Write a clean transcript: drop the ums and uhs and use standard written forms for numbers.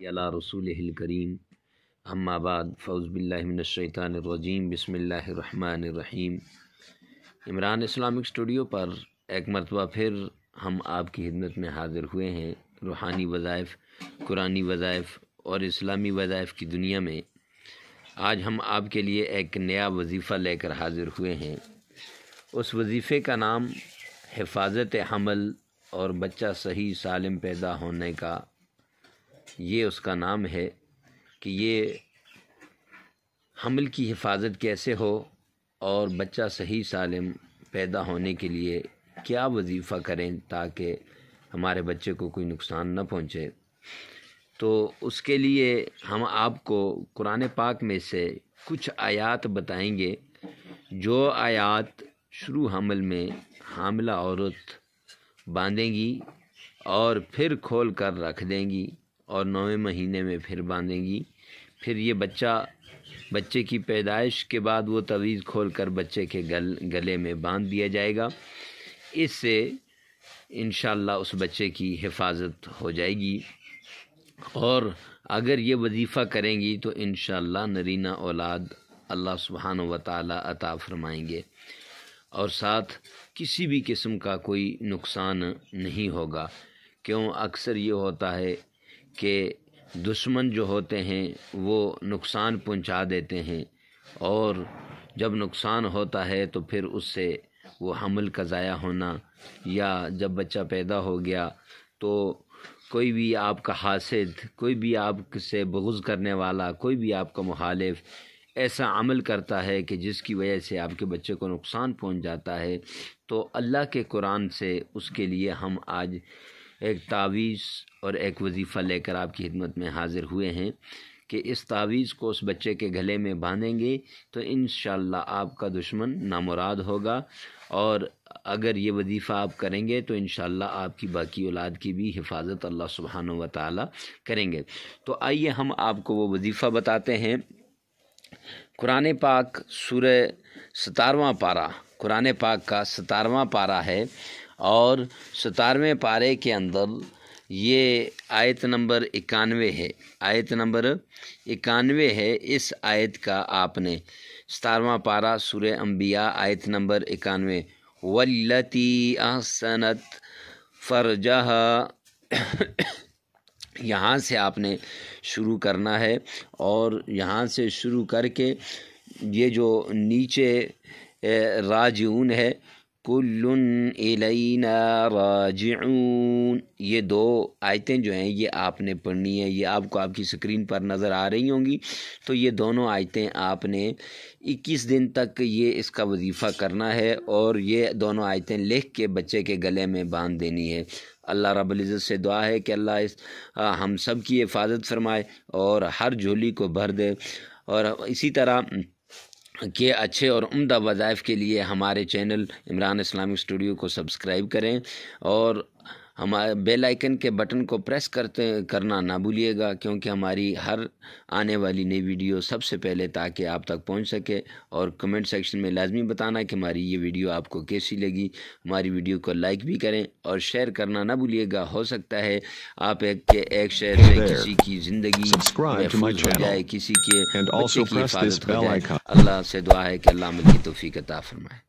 अला रसूलिहिल करीम अम्मा बाद फ़ौज़ बिल्लाहि मिनश शैतानिर रजीम बिस्मिल्लाहिर रहमानिर रहीम। इमरान इस्लामिक स्टूडियो पर एक मरतबा फिर हम आपकी खिदमत में हाज़िर हुए हैं। रूहानी वज़ाइफ, कुरानी वज़ाइफ और इस्लामी वज़ाइफ की दुनिया में आज हम आपके लिए एक नया वजीफ़ा लेकर हाज़िर हुए हैं। उस वजीफ़े का नाम हिफाजत हमल और बच्चा सही सालिम पैदा होने का ये उसका नाम है कि ये हमल की हिफाजत कैसे हो और बच्चा सही सालिम पैदा होने के लिए क्या वजीफ़ा करें ताकि हमारे बच्चे को कोई नुकसान न पहुँचे। तो उसके लिए हम आपको कुरान पाक में से कुछ आयात बताएंगे, जो आयात शुरू हमल में हामिला औरत बांधेंगी और फिर खोल कर रख देंगी और 9वें महीने में फिर बांधेंगी। फिर ये बच्चे की पैदाइश के बाद वो तवीज़ खोल कर बच्चे के गले में बांध दिया जाएगा। इससे इंशाअल्लाह उस बच्चे की हिफाजत हो जाएगी और अगर ये वजीफ़ा करेंगी तो इंशाअल्लाह नरीना औलाद अल्लाह सुब्हानहू व तआला अता फरमाएंगे और साथ किसी भी किस्म का कोई नुकसान नहीं होगा। क्यों अक्सर ये होता है कि दुश्मन जो होते हैं वो नुकसान पहुंचा देते हैं और जब नुकसान होता है तो फिर उससे वो हमल का ज़ाया होना या जब बच्चा पैदा हो गया तो कोई भी आपका हासिद, कोई भी आपसे बुग़्ज़ करने वाला, कोई भी आपका मुखालिफ ऐसा अमल करता है कि जिसकी वजह से आपके बच्चे को नुकसान पहुंच जाता है, तो अल्लाह के कुरान से उसके लिए हम आज एक तावीज़ और एक वजीफ़ा लेकर आपकी खिदमत में हाज़िर हुए हैं कि इस तावीज़ को उस बच्चे के गले में बांधेंगे तो इंशाअल्लाह आपका दुश्मन नामुराद होगा और अगर ये वजीफ़ा आप करेंगे तो इंशाअल्लाह आपकी बाकी औलाद की भी हिफाजत अल्लाह सुब्हानहू व तआला करेंगे। तो आइए हम आपको वो वजीफ़ा बताते हैं। कुरान पाक सूरह 17वां पारा, कुरान पाक का 17वां पारा है और 17वें पारे के अंदर ये आयत नंबर 91 है। आयत नंबर 91 है। इस आयत का आपने 17वां पारा सूरह अंबिया आयत नंबर 91, वल्लती अहसनत फरजहा यहाँ से आपने शुरू करना है और यहाँ से शुरू करके ये जो नीचे राजिऊन है, कुल्लुन इलैना राजिऊन, ये दो आयतें जो हैं ये आपने पढ़नी है। ये आपको आपकी स्क्रीन पर नज़र आ रही होंगी। तो ये दोनों आयतें आपने 21 दिन तक ये इसका वजीफ़ा करना है और ये दोनों आयतें लिख के बच्चे के गले में बांध देनी है। अल्लाह रब्बुल इज़्ज़त से दुआ है कि अल्लाह हम सब की हिफाजत फरमाए और हर झोली को भर दे। और इसी तरह के अच्छे और उम्दा वज़ाइफ के लिए हमारे चैनल इमरान इस्लामिक स्टूडियो को सब्सक्राइब करें और हमारे बेल आइकन के बटन को प्रेस करना ना भूलिएगा, क्योंकि हमारी हर आने वाली नई वीडियो सबसे पहले ताकि आप तक पहुंच सके। और कमेंट सेक्शन में लाजमी बताना कि हमारी ये वीडियो आपको कैसी लगी। हमारी वीडियो को लाइक भी करें और शेयर करना ना भूलिएगा। हो सकता है आप एक शेयर से किसी की ज़िंदगी महफूज हो जाए, किसी के बच्चे की हिफाजत हो जाए। अल्लाह से दुआ है कि अल्लाह अमल की तौफीक अता फरमाए।